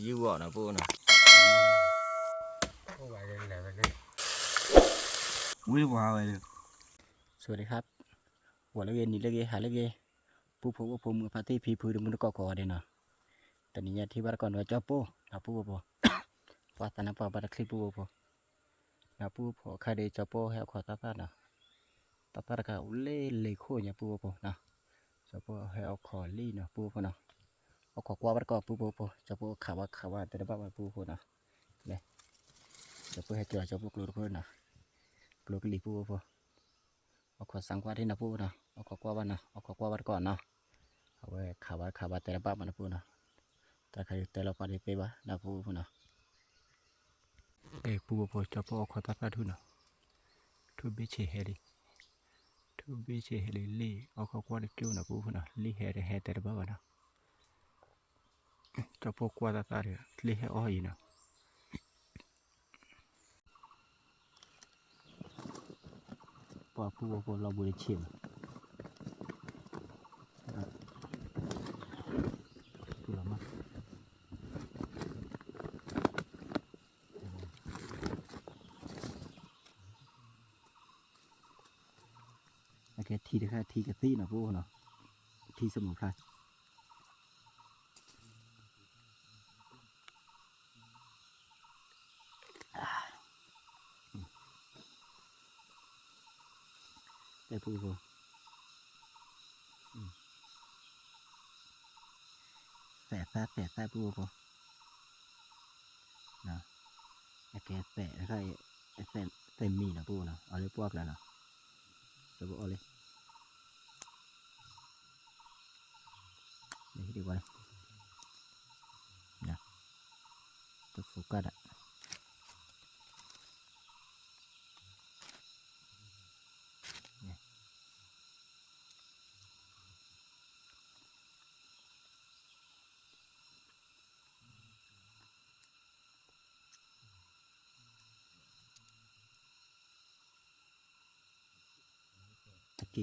ยื้อบ่อนะปูนะวิ่งว้าวเลยสวัสดีครับหัวเล็กนี่เล็กหาเล็กปูผมว่าผมกับพาร์ตี้พีพื้นมันก็ก่อเด่นเนาะตอนนี้ที่บ้านก่อนว่าเจ้าปูนะปูปูพอตอนนั้นพอบัตรคลิปปูปูนะปูพอใครได้เจ้าปูให้ขอตาตาเนาะตาตาก็เล่เลยโค้ยปูปูนะเจ้าปูให้เอาขอลี่เนาะปูปูเนาะเอาขอกว่าบัตรก่อนปูเจ้าปูข่าวว่าแต่ละบ้านปูเนาะเนี่ยเจ้าปูให้เจอเจ้าปูกลัวปูเนาะกลัวกลีปูเอาขอสังกวาที่นะปูเนาะเอาขอกว่าวันเนาะเอาขอกว่าวันก่อนเนาะเอาไว้ข่าวว่าแต่ละบ้านมันนะปูเนาะแต่ใครแต่ละบ้านได้ไปบ้านะปูเนาะปูจะปูเอาขอตัดไปทุนเนาะทุบบิเชเฮลิลี่เอาขอกว่าได้เกี่ยวนะปูเนาะลี่เฮแต่ละบ้านเนาะจะปูกว่าตัดเลยลี่เฮอ้อยเนาะปูเราบุรีเชียงปูเรามาโอเคทีเดียวทีกระตี้นะปูเนาะทีสมุนไพรแต่ปูแสะปูนะโอเคแสะแล้วก็ใส่มีนะปูนะเอาเลยพวกแล้วนะจะบอกเอาเลยนี่ดีกว่านะตัวโฟกัสอ่ะ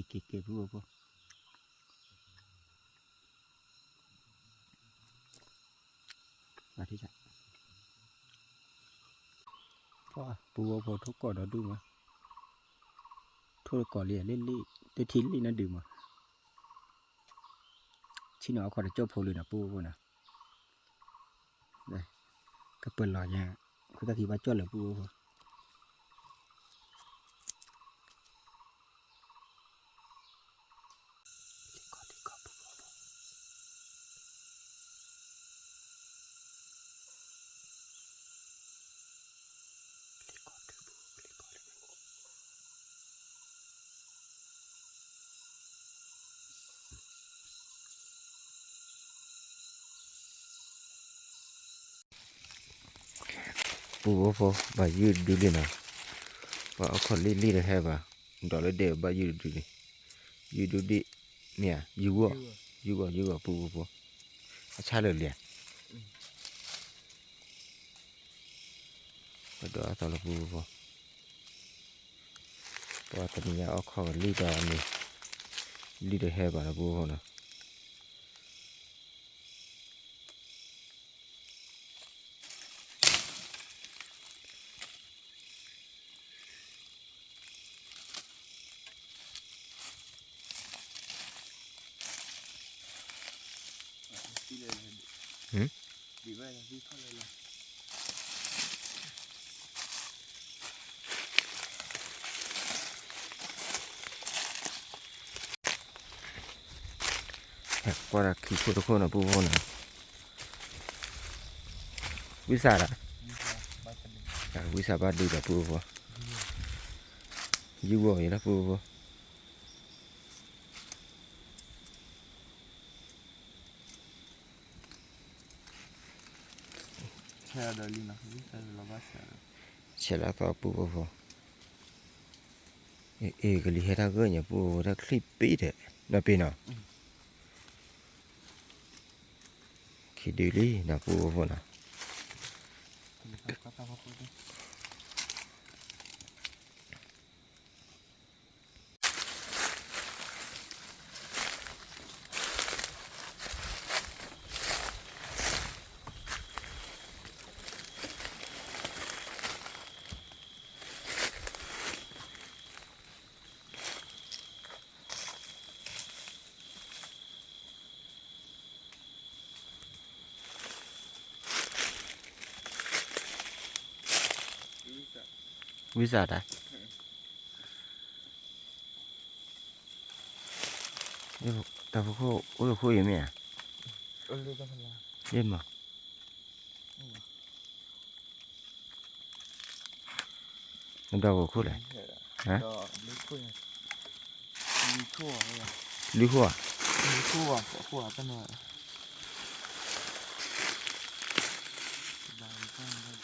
เก็บปูมาที่จะปูทุกก่อนเราดูมาทุกก่อนเรียนเล่นลี่ตัวทิ้งลี่นั่นดื่มมาชิ้นเอาขอจะจบโพลืนะปูนะได้ก็เปิดหล่อเนี่ยคุณตาทีว่าจ้วนหรือปูบ่ยืดดูดินะว่าเอาคนรีเลยแค่บ่ดอกเลยเดี๋ยวบ่ยืดดูดิยืดดูดิเนี่ยยืดว่าปูชาเลยเลยก็ดอกตลอดปูตัวตอนนี้เอาข้อรีดอนนี่รีเลยแค่บ่นะปูนะดีไว้แล้วที่เข้าเลยล่ะว่าขี้โคตรโคตรนะปูนะวิสาละวิสาบาดีนะปูยูบ่อยนะปูc'è la tua pupo e che li era gogna pupo da clippite da pena che di lì na pupo na วิสาดาเดี๋ยวตาพวกเขาโอ้ยคุยยังไงอ่ะ Ulu kan lah. เย็นมั้งน้ำตาพวกคุยเลย Hả? Đó, lấy khuya. Lấy khua rồi. ลือหัว Lấy khua, khua cái này. Làm con đây.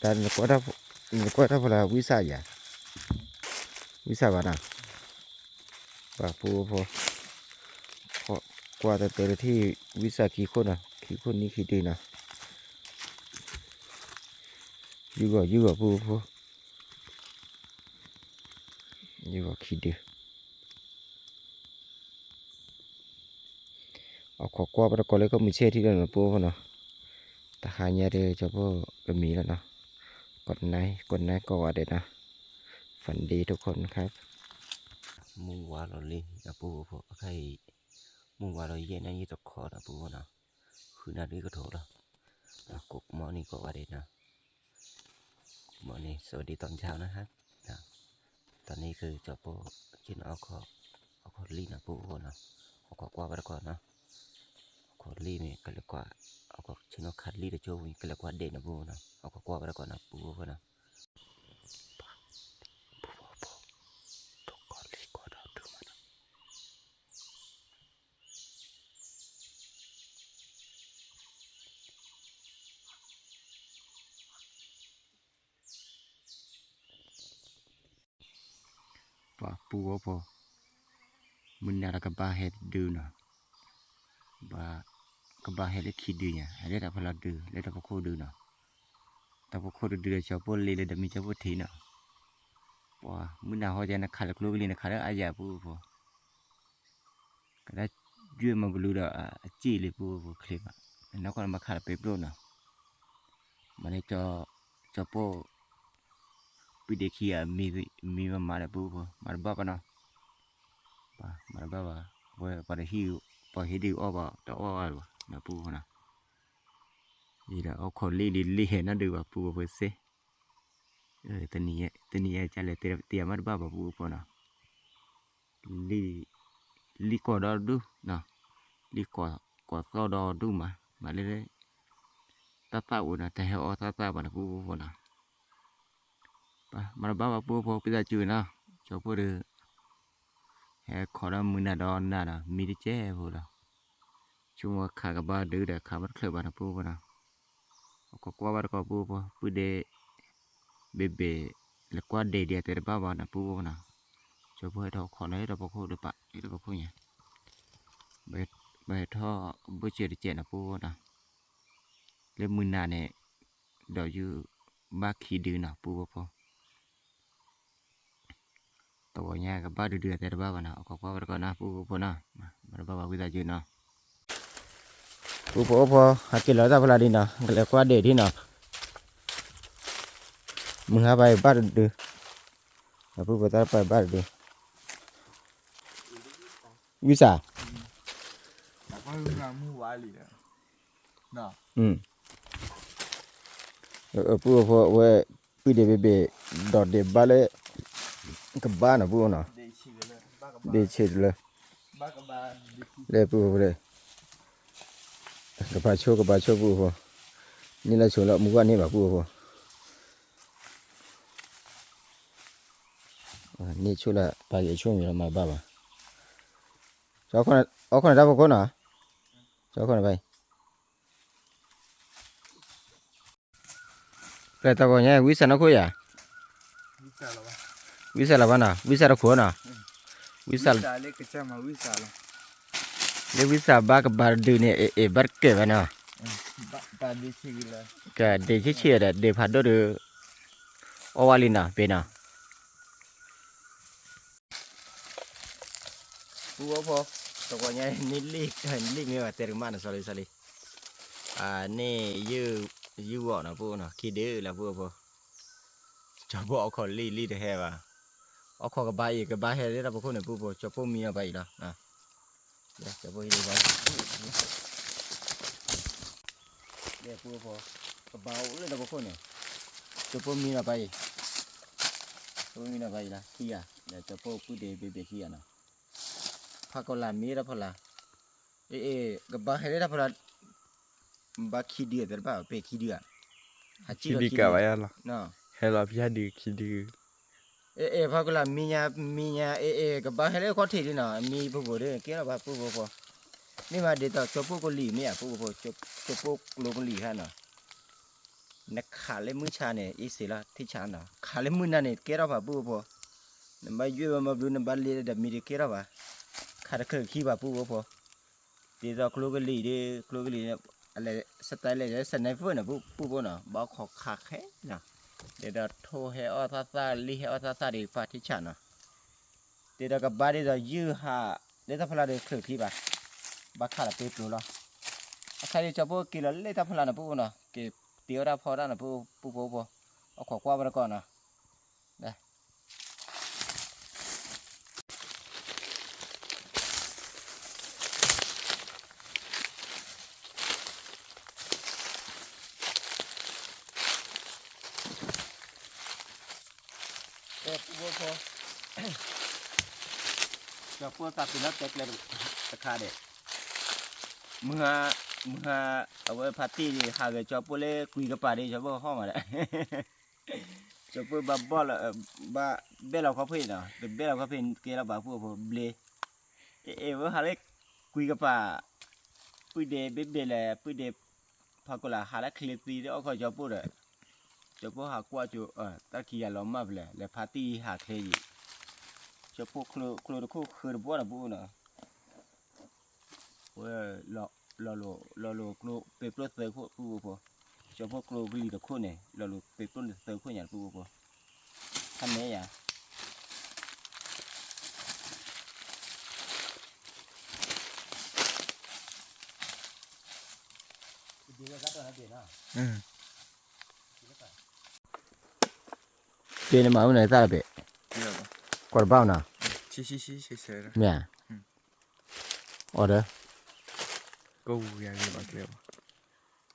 แต่ในกว่าถ้าพอเราวิสาอย่าวิสาบ้านะปากปูพอกว่าแต่ที่วิสาขี้คนอ่ะขี้คนนี่ขี้ดีนะอยู่กับปูอยู่กับขี้ดีเอาขอกว่าไปก่อนเลยก็มีเช่ที่เดินนะปูเนาะแต่หาเนี่ยเดี๋ยวจะพวกก็มีแล้วเนาะกดไลค์ก็ว่าเด็ดนะฝันดีทุกคนครับมุ่งว่าเราเล่นนะปูพวกใครมุ่งว่าเราเย็นนั่นยี่ตกคอนะปูเนาะคือนาดีก็โถแล้วกุกหมอนี่ก็ว่าเด็ดนะหมอนี่สวัสดีตอนเช้านะครับนะตอนนี้คือจะปูกินเอาขอลีนะปูเนาะเอาขอกว่าไปก่อนนะขอลีนี่ก็เรียกว่าเอาขอชิ้นเอาคัดลีเดโจวิก็เรียกว่าเด่นนะปูเนาะเอาขอกว่าไปก่อนนะปูเนาะป่าปูว่าพอมันน่าจะบ้าเห็ดดูนะบ้าก็บ้าเห็ดเล็กขี้ดูเนี่ยเล็กแต่พลัดดูเล็กแต่พวกโคดูนะแต่พวกโคดูชาวบ้านเลยเดมีชาวบ้านทีนะป่ามันน่าหัวใจนักขัดกลัวเลยนักขัดอายาปูพอก็ได้ยื่นมาบลูดาจีเลยปูคลิปอ่ะนักคนมาขัดเปเปอร์นะมันให้จอปูปีเด็กขี้มีมาเลยปูมาบ้าปะเนาะป่ามาบ้าว่าป่าเด็กขี้พอเห็นดีอ้อบ่ต่ออ้อหรอนะปูนะนี่แหละเอาคนลีเห็นนั่นดูว่าปูเพื่อเสตัวนี้จะเลยเตียมันบ้าบ่ปูปนะลีกอดอดูนะลีกอดอดูมาเลยตาอุนะแต่เหรอตาบ้านปูนะป่ะมันบ้าบ่ปูพอไปได้จืดนะชอบพูดเลยเฮ้ขอเรามือหน้าดอนน่ะนะมีที่เจ้พูดละช่วงว่าขากับบ้าดื้อแต่ขาบัดเคลื่อนบ้านปูปนะก็กว่าบ้านก็ปูเดเบแล้วกว่าเดียแต่บ้าบ้านปูนะชอบพูดให้เราขอให้เราบอกดูปะนี่เราบอกเนี่ยใบท่อบุเจริเจนะปูนะเล่มมือหน้าเนี่ยเดี๋ยวอยู่บ้าขี้ดื้อนะปูพอตัวเนี้ยกับบ้าดื้อแต่บ้าบ้านนะก็กว่าบ้านก็นะปูนะมาบ้าวิจารณ์นะปูพอหากินแล้วแต่พลาดินนะแล้วกว่าเดียที่นะมึงหาไปบ้าดื้อปูตาไปบ้าดื้อวิสา Apa lu ngamu wali ya? Nah, ปูพอเว้ปีเดเบดอดเดบ้าเลยกับบ้านนะปูนะ deh sih lah, baka เดเชิดเลย baka ba deh. เลยปูเลยกับปลาโชปูพอนี่ละโชละมุกว่านี่แบบปูพอนี่โชละปลาใหญ่ช่วงอยู่ละมาบ้าบ่เจ้าคนเอาคนได้พวกคนน่ะเจ้าคนไปแต่ตะวันนี้วิสานักคุยอ่ะ Bisa lah, Pak. วิสาละบ้าน่ะวิสาละขัวน่ะวิสา Bisa le kecama bisa lah. เลวิสาบ้ากับบาร์ดูเนี่ยบาร์เก็บนะ Ba deh sih lah. ก็เดชิเชียร์เดพัดดูอวาลิน่ะเป็นน่ะ Gua apa? pokoknya ini lik ni lah terima sorry ni you na pu na kide la pu pu cho bo ko li de he ba o ko ba he de la pu ko ne pu pu cho pu mi na ba yi la na ya cho pu yi ba de pu pu ko ba o le la pu ko ne cho pu mi na ba yi cho pu mi na ba yi la ki ya cho pu de be ki ya na pha ko la mi ra pha la ko ba he de la pha la ba ki di de ba pe ki di ya ha chi Kidi ka ba ya la. no Hello pia di kidi. pha ko la mi nya ko ba he le ko thi di na mi pu pu de ke la ba pu pu ni ma de ta cho pu ko li mi ya pu pu cho pu lo ko li ha na na kha le mu cha ne i se la thi cha na kha le mu na ne ke ra ba pu pu na ba yue ba ma bu na ba le de mi de ke ra ba kha de ke ki ba pu pu de da ko lo ko li de ko lo ko li ale style le sa nai fu na pu na ba kho kha khe na de da tho he o sa li he o sa de pa thi cha na de da ka ba de da yu ha de ta phla de ke ki ba kha la pe plo la a kha de cha bo ki la le ta phla na pu na ke tiêu ra phò ra na pu o kho kwa ba ko na đây cho pu ta ti nó tek le ta kha de mưa ở với party thì hà cái cho pu le quy cái party cho pu ho mà đấy cho pu ba bo là ba bé là có phê nào bé là có phê kia là ba pu ble với hà le quy cái pa pu de bé là pu de pha cô là hà le clip đi đó có cho pu đấy cho pu hà qua cho ta kia là mà là party hà khe gì cho pu klo khơi bố là pu nào ôi lo klo pe pro se ko pu cho pu klo vi的ko ne lo pe pro se ko nya pu kan ne ya đi ra đó là biển à biển mà hôm nay ra là biển quả bao nào Chi ra. mẹ ở đây Câu ya ni ba kleo.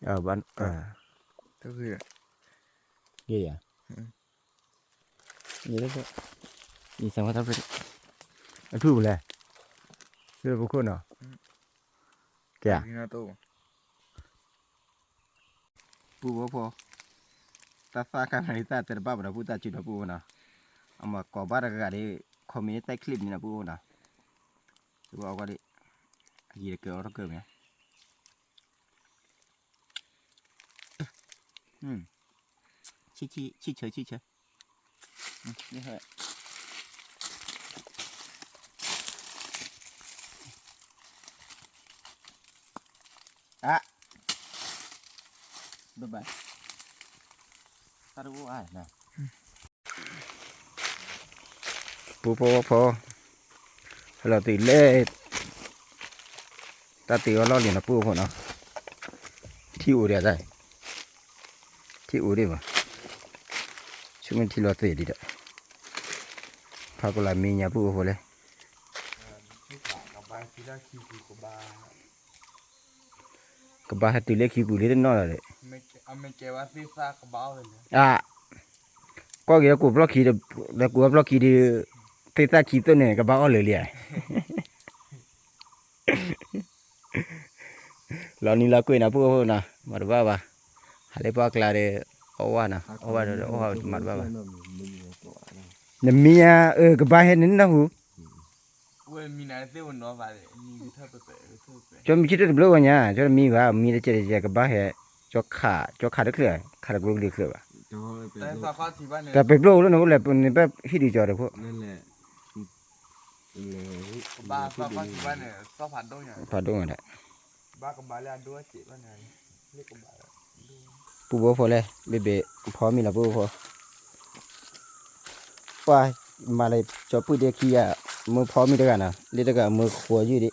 ở ban Tao gửi. gì à gì đó gì sao mà tao phải nó thu lên chưa có con nào kìa Ni na to. pu po ta fa ka này ta ter ba ba pu ta chu da pu na ama ko ba ra ga de comment tai clip ni na pu na tu ba ga de gì ke ro ke me chi chơi như vậy bye bye ta đâu ai nè Po. Là tỷ lệ ta tỷ lo liền là pu po nó. Thiu để đây. Thiu đi mà. Chúng mình thì lo tỷ đi đấy. Pha có là mi nhà pu po le. Cái ba tỷ lệ khi pu le nó là đấy. Mình kêu anh đi xa có báo rồi. Có cái của block khi là của block khi đi thế ta khi tôi này cái bao lười lười. Lo ni la quên à pu na mar ba hale pa clare owa na owa mar ba na mia cái ba he nin na hu Ui, mình nói thế mà nó vào mình cứ thấp bệ. cho mi chit blo nya cho mi ba mi de che cái ba he cho khá được lười khá được lười lười ba Tại sao khó thì bạn này. ta pe blo nó là pe hi đi cho được po nên là Ba sao khó thì bạn này sao phản đâu nhỉ? pa do da Ba có bà là đua chị bạn này. Lấy có bà. pu bo po le be pho mi la pu po pa mà lại cho pu de kia mưa pho mi de ga na le de ga mưa khua yu đi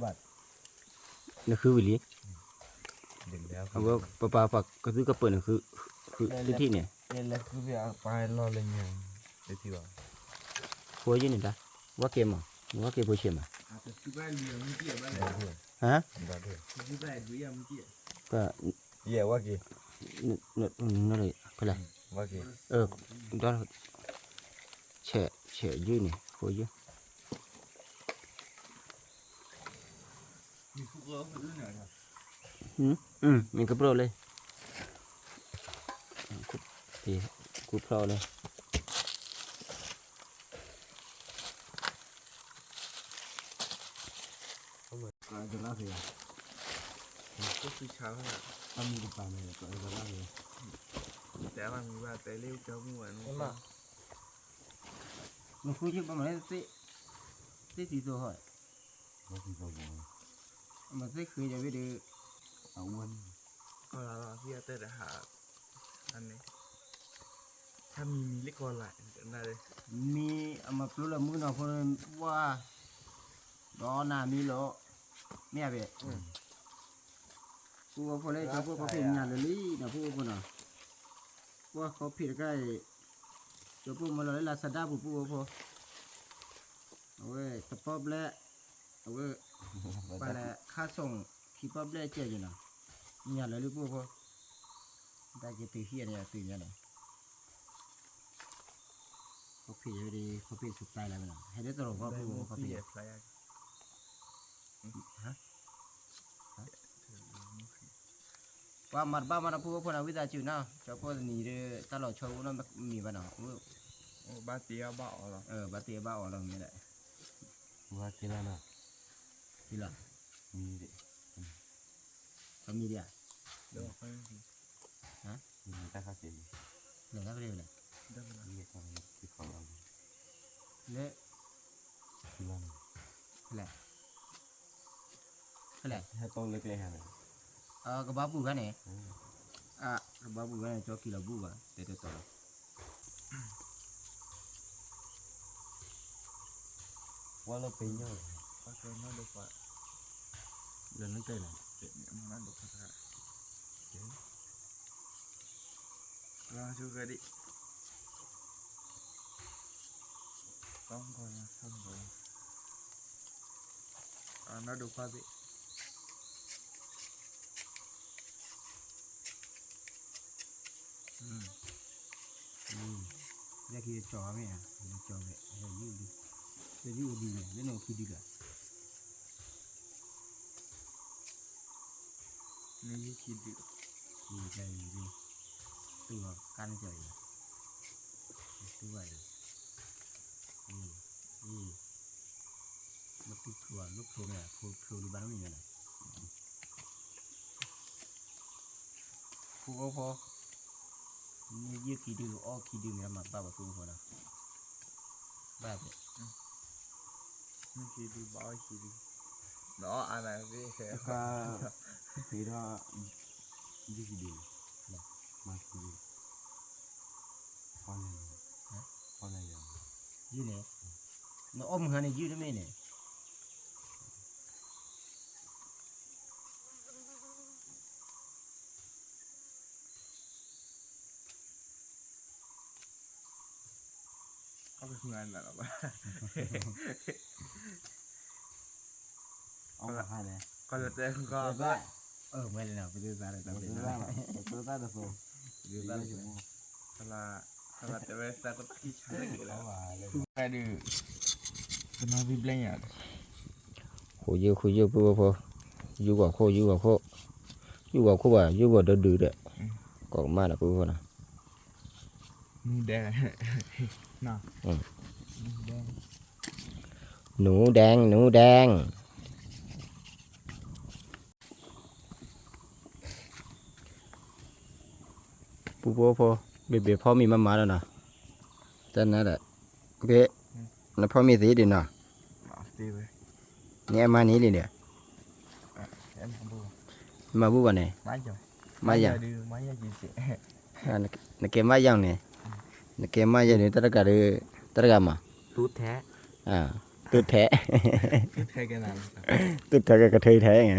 บัตร นี่คือวิลี เด็กแล้ว เอาว่าปลาปักก็คือกระเปิดนี่คือที่เนี่ย เนี่ยแล้วคือไปรอเลยเนี่ยเดี๋ยวที่ว่า หัวยืนนี่จ้ะว่าเกมอ่ะว่าเกมโปรเชมอ่ะ แต่คือบ้านเลี้ยงไม่เกี่ยวบ้านเลย ฮะ บ้านเลยคือบ้านเลี้ยงไม่เกี่ยว ก็ เกี่ยวว่ากี่ นั่นเลยก็เลย ว่ากี่ đó là trẻ dư này khối dư มีผู้เลี้ยงอื่นเหรอ mình cứ pro lên thì cứ pro lên จะเล่าสิ ก็คือเช้าขนาด ถ้ามีปลาเนี่ยก็จะเล่าสิ แต่มันมีว่าแต่เลี้ยวเจ้ามั่วนู่น มันคุยกันประมาณนี้ตีตัวหอยมันตีคือจะไปดูเอาวัน ก็เราที่จะเตะหาอันนี้ถ้ามีเล็กกว่าไหลน่าเลย มีเอามาปลุกละมือหน่อยคนว่าร้อนหน้ามีล้อแม่เบ็ดผู้ว่าพอเลยจะพวกเขาเป็นงานเลยนะผู้ว่าคนน่ะว่าเขาผิดใกล้จะพูดมาเลยลาซาด้าผู้ว่าพอเอาไว้ตะปอบแล้วเอาไว้ไปแล้วค่าส่งที่ป๊อบแล้วเจ๊อยู่นะงานเลยหรือผู้ว่าได้กี่ตื่นเฮียเนี่ยตื่นยังไงเขาผิดอยู่ดีเขาผิดสุดใจแล้วมั้งให้ได้ตลกว่าผู้ว่าเขาผิด ใคร ว่ามัดบ้ามันพูดว่าพนักวิจารณ์จู่นะเจ้าพ่อหนีเลยตลอดช่วงนั้นมีบ้านเหรอ โอ้บ้าเตี้ยบ้าอ๋อหรอบ าเตียบ้าอะไรไม่ได้ ว่าที่นั่นอ่ะ ที่ละ มีดิ เขามีเดีย เดี๋ยวค่อย มีแต่ข้าวเสีย เหลือแล้วเร็วเลย เดี๋ยวนะ มีความที่ของเรา เละ ที่นั่น แหละแหละ ถ้าต้นเล็กๆฮะ กระบะบุกันเนี่ยกระบะบุกันเนี่ยจอกี่ระบุกันเด็ดตัว ว่าเราเป็นยัง โอเคน่าดูกว่า เรื่องนั้นเกิดอะไร มันน่าดูกว่าเราชูกันดิต้องก่อนนะต้องก่อนน่าดูกว่าดิ เรียกที่จอไหมอ่ะจอเลยยืดจะยืดดีเลยเล่นเอาคิดดีเลย นี่คิดดิ ดีใจดีตัวกันใจตัวมันติดถั่วลูกถั่วเนี่ยถั่วดูบ้านไม่มีอะไรผู้ก็พอนี่ยืดขี้ดื้ออ้อขี้ดื้อเนี่ยมาบ้าแบบผู้คนนะบ้าเลย นี่คิดดิบ้าคิดดิเนาะอะไรสิแค่ ก็คือว่ายี่สิบดีมาคือพอเลยพอเลย ยืดเนี่ยน้อมหันเนี่ยยืดได้ไหมเนี่ย เขาไปทำงานหรอวะ เอามาให้เลย ก็จะเต้นก็ ไม่เลยนะไปดูซาเลย ตัวตั้งตัวตั้งตัวสูง ดูซาเลย kalau tewe takut kisah lagi lah aduh kenapa bilang ya คุยเยอะพูดพออยู่กับโคอยู่กับว่าอยู่กับดื้อเด้อก็มาแล้วพูดนะ muda nah หนูแดงพูดพอเบบพ่อมีมาแล้วนะจันนั่นแหละเบ๊แล้วพ่อมีสีดินะ pasti weh เนี่ยมานี้เลยเนี่ย em bu มาพูดว่าไง maja มาอย่าง di maja gitu นักเกมมาอย่างเนี่ยนักเกมมาอย่างเนี่ยตระกามา tut he ตุดแท้ คือแทกันนั้น ตุดแท้กับกระเทยแท้ไง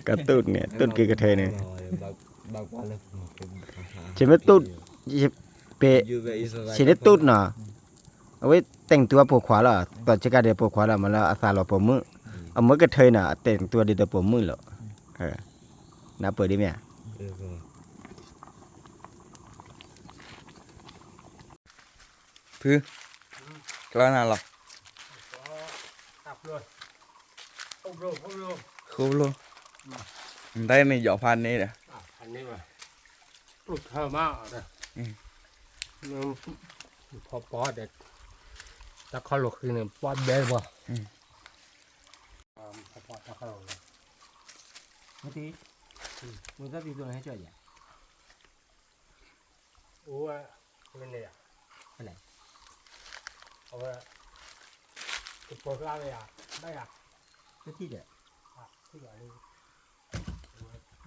กระตุดเนี่ยตุดคือกระเทยเนี่ยใช่ไหมตุดเปะใช่ได้ตุดเนาะเอาไว้แต่งตัวปวดขวาล่ะตอนเช้าเดี๋ยวปวดขวาล่ะมันแล้วอาสาเราปวดมือเอามือกระเทยน่ะแต่งตัวเดี๋ยวปวดมือหรอน่าเปิดดิแม่คือแล้วนั่นหรอครบเลยได้ในหยอกพันนี้เนี่ย อันนี้ว่ะปลุกเธอมากเลยพอเด็ดตะเขาหลอกคือเนี่ยปอดเบลบ่พอตะเขาหลอก เมื่อกี้มึงก็ตีตัวให้ช่วยอย่าง โอ้ยเป็นเนี่ยอะไรเอาไว้ติดโปรกล้าเลยอ่ะได้อ่ะ ก็ที่เดียว ที่ไหน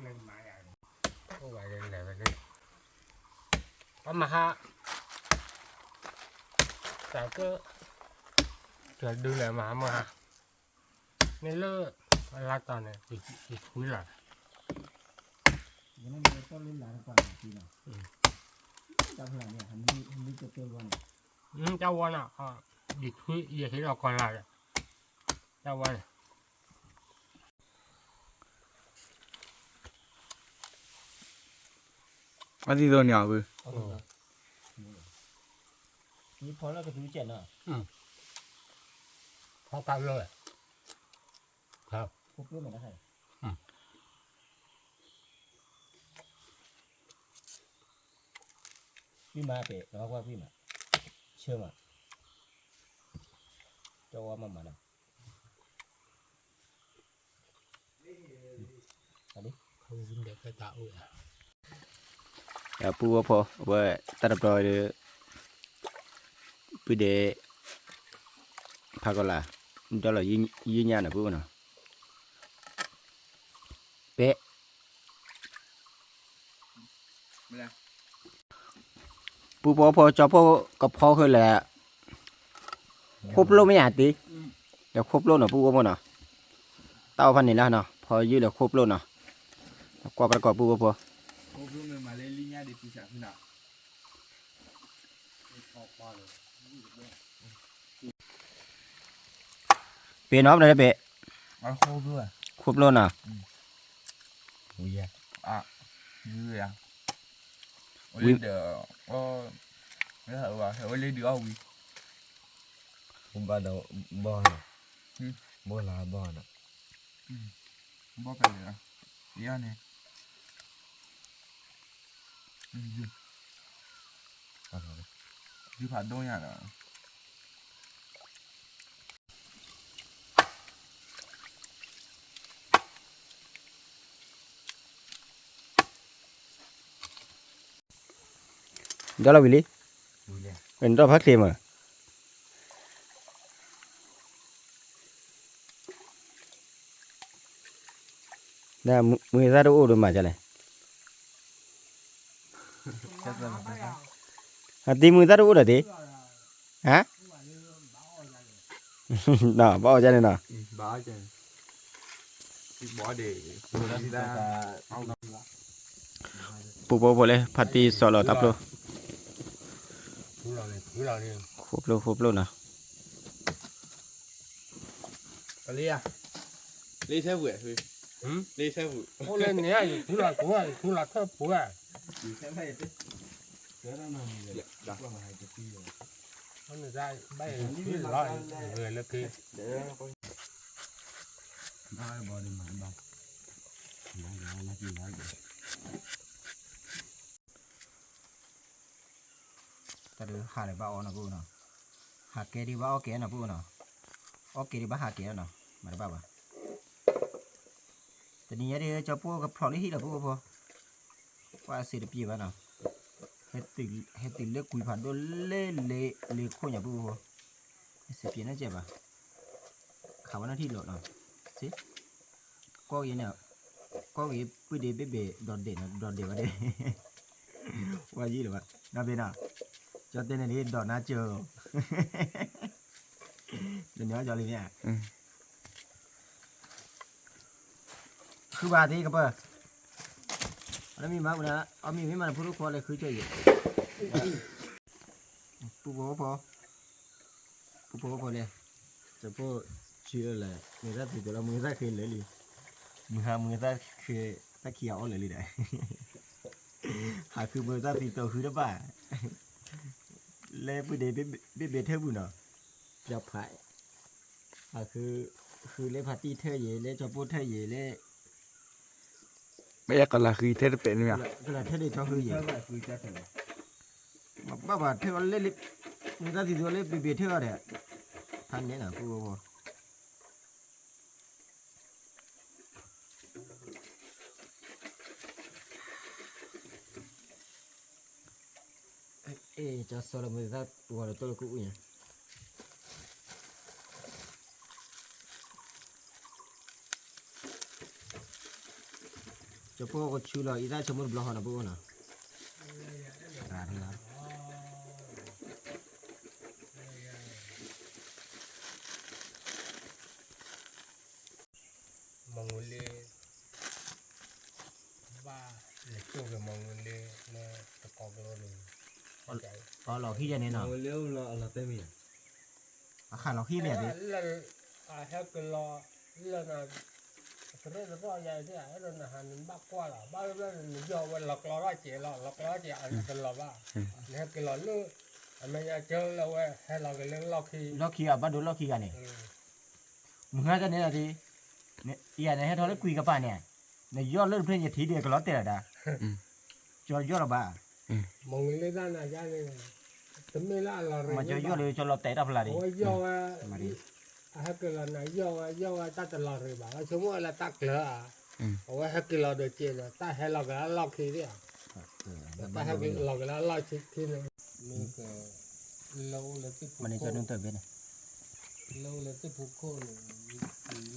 เล่นไม้อ่ะโอ้ยเล่นอะไรไปเล่นก็มาฮะแต่ก็เกิดดูแลมาในเลิกอะไรตอนเนี่ยอีกคุยหล่ะ ยังไม่มีต้นเล่นหลายกว่าทีเนาะเจ้าพลังเนี่ยทำนี่จะเตือนวัน เจ้าวันอ่ะอีกคุยอีกที่เราก่อนละเจ้าวัน อันที่ตัวเหนียวคือ นี่พอแล้วก็ถือเจ็ดเนาะ พอกันเลยครับ พวกเพื่อนมันก็ใช่พี่มาเปะแล้วว่าพี่มาเชื่อมาเจ้าว่ามันนะอันนี้ เขาวินเด็กกระตาอุ้ย ya pu apa wa tarap do de pu de phagola do la yi nya na pu na pe ไม่ได้ pu po po cho po có pho hơi là khúc lô mấy nhà tí để khúc lô nó pu po nó tao phần này là nó pho dư là khúc lô nó qua bắt cọ pu po ครบเลยมาเล่นลิ้นยาเด็กผู้ชายพี่น่ะ pe nó đây pe มาครบด้วย khúc lô nó ui ya อ่ะยืดอ่ะวิ่งเดี๋ยวก็ไม่เหรอวะเฮ้ยเล่นเดี๋ยววิ่ง ผมบ้านเราบ่อนะบ่อลาบ่อนะ บ่ไปเลยนะเดี๋ยวนี่ยืด อะไร ยืดผ่านโดนอย่างอ่ะ đó là Billy ดูเลย mình đó phát thêm à nè mười ra đâu rồi mà chả này à tí mười ra đâu rồi tí hả đó bao giờ này nè บ้าจังบ่เด็กที่ได้เอา ปูโบเลยพัดตีสอลตับโล คุยเราเนี่ย ครบโลนะ ไปเรียเรียใช่บุ๋ยคือเรียใช่บุ๋ย โอ้เล่นเนี่ยคุยเรากูว่าคุยเราเท่าปุ๋ย ใช่ไหมเดี๋ยวนั่นมันเลยดักมาให้จะตีเลย มันได้ใบคุยเราเลยแล้วคือ เดี๋ยวได้บอลมันบ้างน่ากินมากเลย ta đưa hai này bao nó bu nó hạt kia đi bao kia nó bu nó kia đi bao hạt kia nó mà nó bao à tự nhiên đi cho pu gặp phò đi hít là pu pu qua xì được gì vậy nào hết từ lê cùi phản đô lê khô nhà pu pu xì kia nó chẹp à khảo nó thịt lợn nào xí có gì nào có gì bữa đi bê đòn để vào đây qua gì rồi bạn nào bên nào cho tên này đi đỏ na chờ đừng nhớ cho đi nha cứ ba tí các bạn nó mi má bữa đó mi mấy mà phụ thuộc lại cứ chơi gì phụ bố đây cho bố chưa là người ta thì là người ta khi lấy đi người ta khi ta kéo lấy đi đấyคือมือตาตีโตคือได้ป่ะเล่ผู้เดbiếtเธอบุญเนาะจับไผ่คือเล่พาร์ตี้เธอเย่เล่จอปูเธอเย่เล่ ไม่อยากกันละคือเทศเป็นเนี่ย ก็làเธอได้ชอบคือเย่ คือจะเป็น บ้าเธอเล่มือตาตีตัวเล่biếtเธอเด้อท่านเนี่ยนะผู้บ่cho sau là người ta gọi là tôi là cũ nhỉ cho cô có chú là ý ra cho một blog nào bữa nào à thế nào Mongolia ba là chỗ cái Mongolia nó có cái lò khi vậy này nào liêu là tên gì khả lò khi này thì lần hết cái lò lần là cái đấy là bao giờ thế à lần là hàng bắc qua là bao lần giờ mình lọc lò chỉ ăn cái lò ba hết cái lò nữa mình chơi là hay là cái lò khi à bắt đầu lò khi cái này mừng hai cái này là gì này này hết thôi lấy quỳ các bạn này này do lên trên nhà thí địa cái lò tiền đã cho do là ba mong lên ra là ra này tấm này là mà cho lò tệ đập là đi hết cái lò này do ta tự lò rồi bảo số mỗi là ta lỡ à ôi hết cái lò được chia rồi ta hết lò cái lò khi đấy à ta hết cái lò cái lò khi này mình cái lâu là cái mà này cho nên tới bên này lâu là cái phụ cô này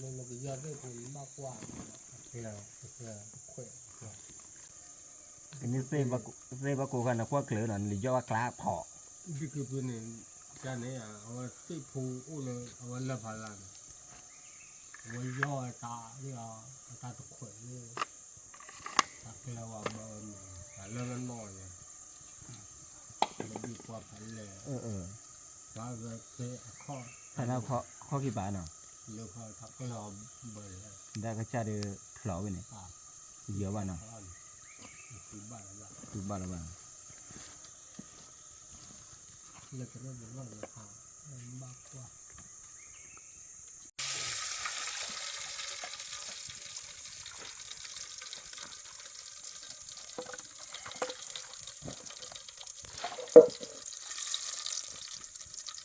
nên là cái do cái phụ bao qua là khỏe cái nước bạc cổ là qua cửa là lý do cá thọ biết cái bên này cái này à họ cái phụ là họ lập hạ lan họ do ta đi à ta tự khỏe đi ta cái là họ bơm ta lên nồi nó đi qua phải lệ và cái kho phải nào kho kỳ bản nào lỡ kho ta cái là bơi đã cái cha được lẩu bên này nhiều bạn nào từ ba là bạn là cái nó vẫn là hào ba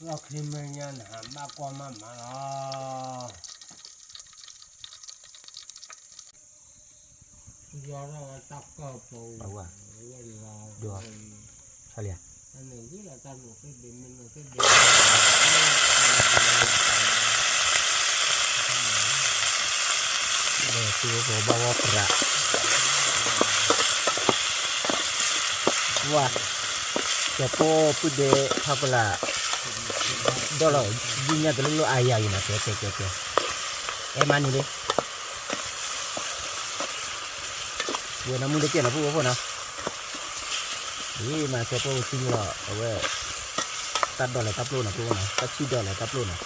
qua khi mình nhận hàm ba qua mà đó do đó ta có phụ được sao liền anh này biết là ta một cái điểm mình một cái điểm để tôi có bawa perak wah siapa pude apa đó là duy nhất là lúc ai vậy mà kệ em ăn đi đi vừa nó muốn được tiền là phụ nào đi mà siapa xin là ở tắt đó là tắt luôn là phụ nào tắt chi đó là tắt luôn nào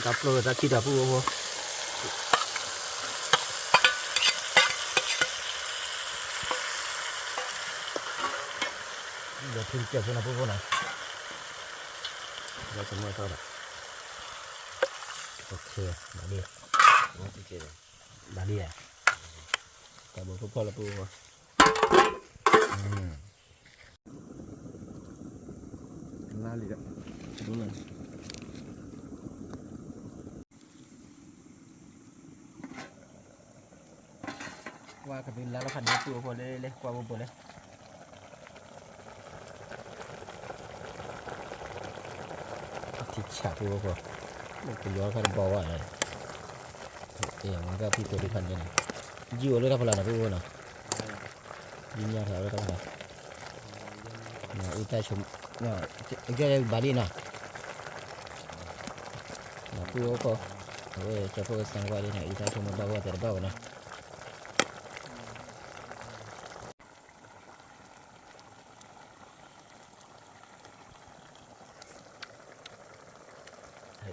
tắt luôn tắt chi đó phụ để thêm chèo cho nó vô này rồi chúng tôi thôi đó ok đã đi à cả bộ phô là phô la lì đấy đúng rồi qua cái bên lá nó phản đối phô phô lên qua bộ phô lên thịt chả phô phô một cái gió khăn bò vậy มันก็พี่ตัวทุกพันเลยนะยิวเลยถ้าพลังนะพูดนะยิงยาแถวเลยถ้าพลังนะอีตาชมนะอีกแค่บาลีนะนะพูดก็โอ้ยจะพูดสังวาลีนะอีตาชมมาบ้าแต่บ้านะ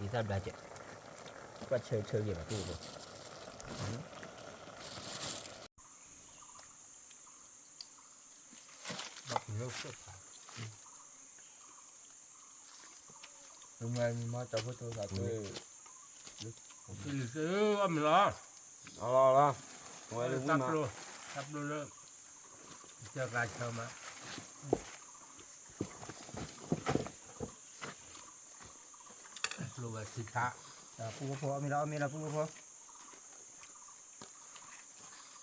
อีตาบลาเจก็เชื่อเกี่ยวกับพูด บักเยอะสุด Hôm nay mình mới cho tôi là tôi กินซื้อว่ามันรอ Alo ngoài đường ตับ mà ดูตับดูเลยเจอการเชิญมาลูกแบบสิคะ พูดพอมีแล้วพูดพอ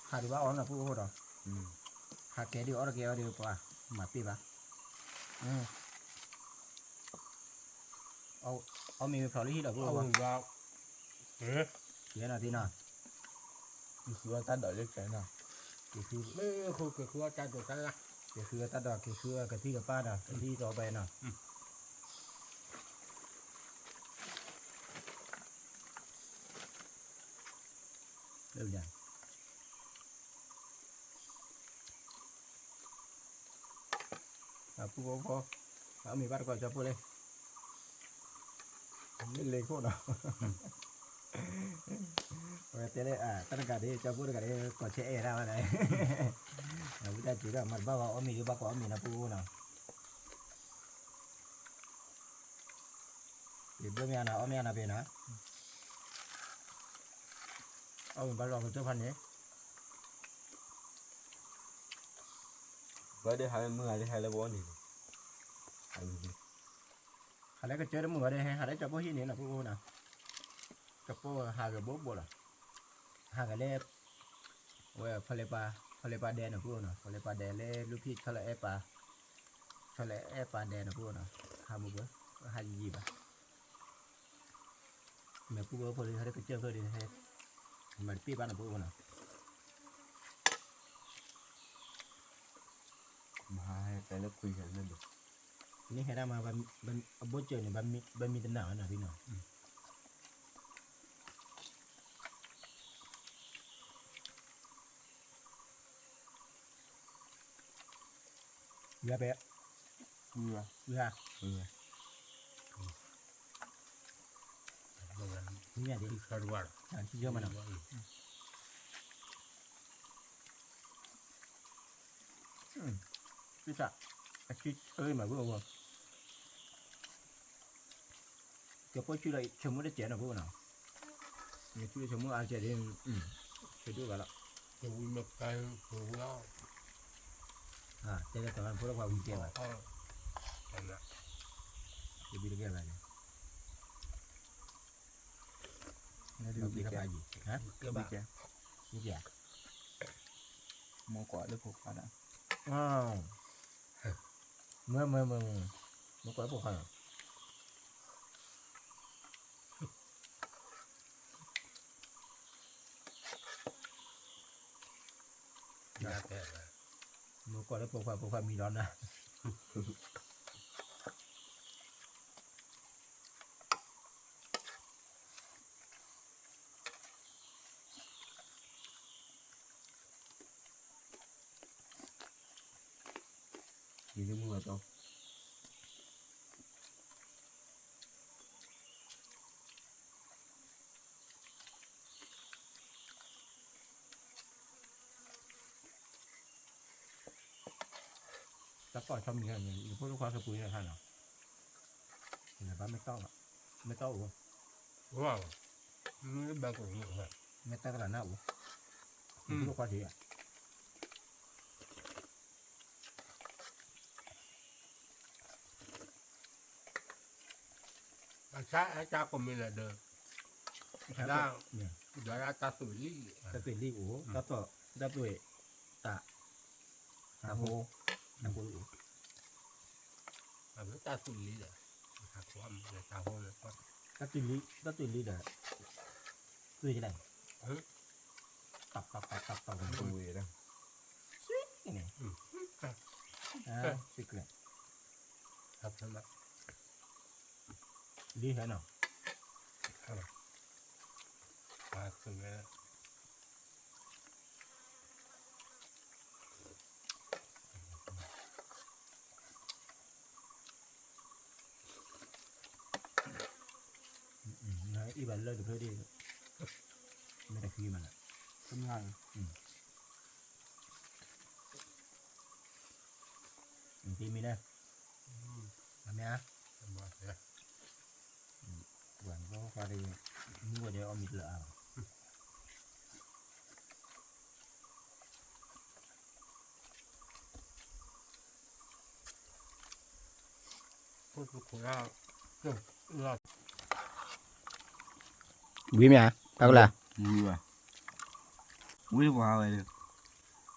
หาดีว่าอ๋อนะพูดพอหรอหาแกดีอ๋อแกดีกว่ามาปีบ้าเอามีพลอยที่หรอพูด เอา ว่า ว่าเอ๊ะ เดี๋ยวนะทีน่ะ đi xưa ta đợi được cái nào คือ ไม่คือว่าจัดตัวกันละ คือตัดดอกคือกะทิกับป้าน่ะกะทิต่อไปน่ะเรื่องใหญ่พูดพอเอามีบ้านก่อนจะพูดเลยไม่เลยโคตรเนาะแต่เลยตั้งแต่ที่จะพูดกันเลยก่อนเชื่อได้ไหมเราพูดได้จีบมันบ้าว่ามีหรือบ้าก็มีนะพูดเนาะเดี๋ยวไม่เอานะเอาไม่เอานะเป็นนะเอาเป็นบ้านเราเป็นเจ้าพันนี้ với đi hai mươi đi hai là bốn thì hai mươi หาได้ก็เจอได้เหมือนเดิมหาได้จับพวกที่นี่นะพูดนะจับพวกหากับบ๊อบบ่ล่ะหากับเล็บเว้ยทะเลปลาแดงนะพูดนะทะเลปลาแดงเล็บลูกพี่ทะเลปลาแดงนะพูดนะหาบุบหายีบแม่พูดว่าพอดีเขาได้ก็เจอพอดีให้มันปีบ้านนะพูดนะ mà hai cái nó quy hẳn lên được นี่ให้ได้มาบันบ๊อบเจอเนี่ยบันมีตำหนักนะพี่น้องเยอะไป vừa เยอะ vừa นี่ดิ ที่คาร์วาร์ ที่เยอะมันอ่ะพี่จ๋าคิดมาพูดว่าเกี่ยวกับชื่ออะไรชมว่าได้เจ๋งนะพูดนะเนี่ยชื่อชมว่าอาจจะเรียนไปดูกันละ จะวิ่งมาไกลหัวเรา เจอกันตอนนั้นพูดว่าวิ่งเกี่ยว อ๋อนั่นแหละ จะวิ่งเกี่ยวอะไรเนี่ย nó วิ่ được ง đi กับใคร cái อยู่ฮะ เกี่ยวบ้า วิ่งเกี่ยว mua quả được hộp quả đã อ้าวเมื่อก่อนพวกเขา ยาแก่ เมื่อก่อนแล้วพวกเขามีร้อนนะthì nó mưa to แล้วก็ชอบมีอะไรอย่างนี้พวกลูกค้าคือปุ๋ยนะท่านเนาะแต่บ้านไม่ต้องไม่ต้อง ว้าวนี่บางคนอยู่แบบ ไม่ต้องกระดานหน้าลูกค้าทีอ่ะ อาจารย์ก็มีแหละเดิม ได้ ได้ เนี่ย เดี๋ยวตาสุรี่ จะเป็นรีอูแล้วก็ดับด้วยตาโฮตาโฮ ตาสุรี่เลยหักความเลยตาโหเลยก็ ดับตุลีเด้อตุยที่ไหน โห ตับของตูเลยนะนี่สิกเลย ครับใช่ไหม ดีแค่ไหน มาถึงแล้ว อีบันเลิกเพื่อดีไม่ได้คือมันอ่ะ ทำงาน ทีมีนะทำไมอ่ะ มาเลย หวานก็พอดีนี่ว่าเดี๋ยวเอามีเหลือ พูดคุยแล้วเรา วิมอ่ะปากละ vui à vui quá vậy được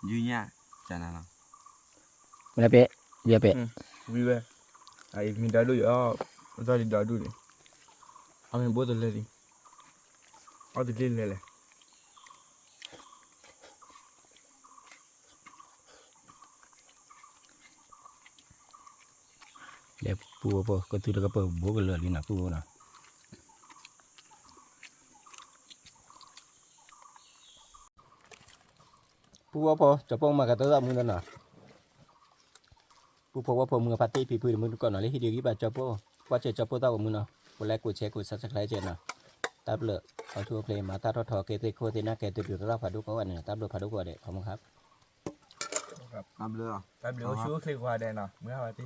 vui nha chả nào ไม่ได้เป๊ะเบียเป๊ะ vui vậy ai mình đã đuổi ra đi đã đuổi anh mình bố tôi lên đi ở từ lên lên เดี๋ยวปูปูก็ตื่นแล้วก็เปิดบุกกันเลยนะปูนะปูว่าพอจะป้องมากระตุ้นมือนั่นน่ะปูพอว่าพอมือพัดตีปีพื้นมือก่อนหน่อยเลยที่เดียวกี่บาทจะป้อว่าจะป้อต้ากับมือเนาะคนแรกกูเช็คกูซับสไครต์เจนน่ะตับเลยเอาชัวร์เพลงมาตัดทอเกติโคติน่าเกติดูรับผัดดุกเขาวันนี้ตับเลยผัดดุกว่าเด็กขอบคุณครับ làm lừa chú click qua đây nào mới hỏi tí